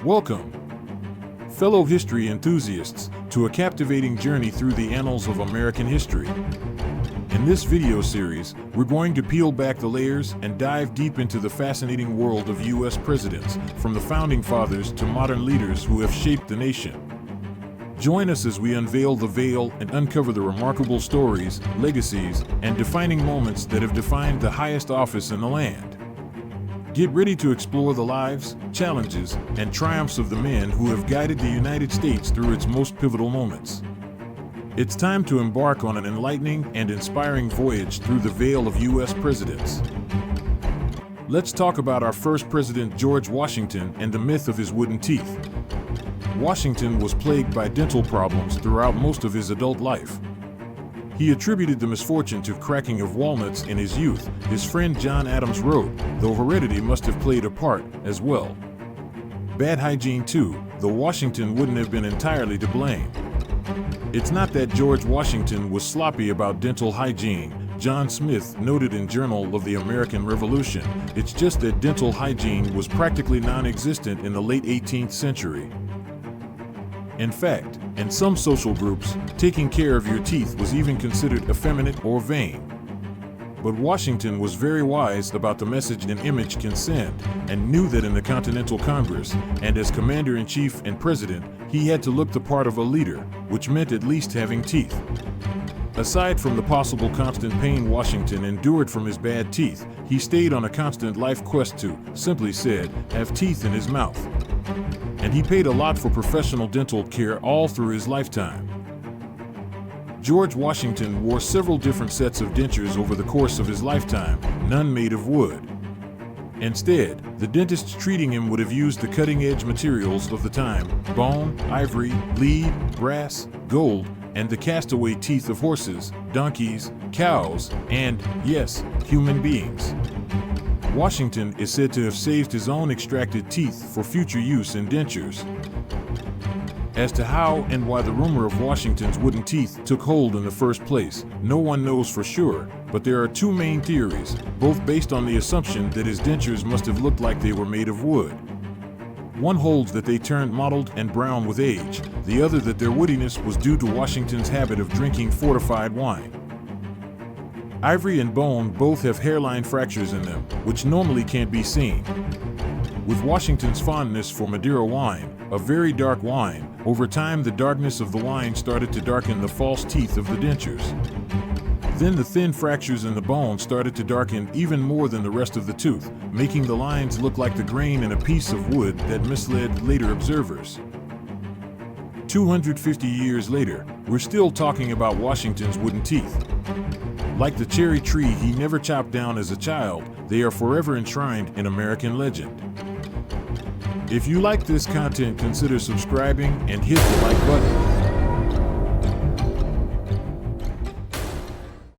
Welcome, fellow history enthusiasts, to a captivating journey through the annals of American history. In this video series, we're going to peel back the layers and dive deep into the fascinating world of U.S. presidents, from the founding fathers to modern leaders who have shaped the nation. Join us as we unveil the veil and uncover the remarkable stories, legacies, and defining moments that have defined the highest office in the land. Get ready to explore the lives, challenges, and triumphs of the men who have guided the United States through its most pivotal moments. It's time to embark on an enlightening and inspiring voyage through the veil of U.S. presidents. Let's talk about our first president, George Washington, and the myth of his wooden teeth. Washington was plagued by dental problems throughout most of his adult life. He attributed the misfortune to cracking of walnuts in his youth, his friend John Adams wrote, though heredity must have played a part as well. Bad hygiene too, though Washington wouldn't have been entirely to blame. It's not that George Washington was sloppy about dental hygiene, John Smith noted in Journal of the American Revolution. It's just that dental hygiene was practically non-existent in the late 18th century. In fact, in some social groups, taking care of your teeth was even considered effeminate or vain. But Washington was very wise about the message an image can send, and knew that in the Continental Congress, and as commander-in-chief and president, he had to look the part of a leader, which meant at least having teeth. Aside from the possible constant pain Washington endured from his bad teeth, he stayed on a constant life quest to, simply said, have teeth in his mouth. And he paid a lot for professional dental care all through his lifetime. George Washington wore several different sets of dentures over the course of his lifetime, none made of wood. Instead, the dentists treating him would have used the cutting-edge materials of the time: bone, ivory, lead, brass, gold, and the castaway teeth of horses, donkeys, cows, and, yes, human beings. Washington is said to have saved his own extracted teeth for future use in dentures. As to how and why the rumor of Washington's wooden teeth took hold in the first place, no one knows for sure, but there are two main theories, both based on the assumption that his dentures must have looked like they were made of wood. One holds that they turned mottled and brown with age, the other that their woodiness was due to Washington's habit of drinking fortified wine. Ivory and bone both have hairline fractures in them, which normally can't be seen. With Washington's fondness for Madeira wine, a very dark wine, over time the darkness of the wine started to darken the false teeth of the dentures. Then the thin fractures in the bone started to darken even more than the rest of the tooth, making the lines look like the grain in a piece of wood that misled later observers. 250 years later, we're still talking about Washington's wooden teeth. Like the cherry tree he never chopped down as a child, they are forever enshrined in American legend. If you like this content, consider subscribing and hit the like button.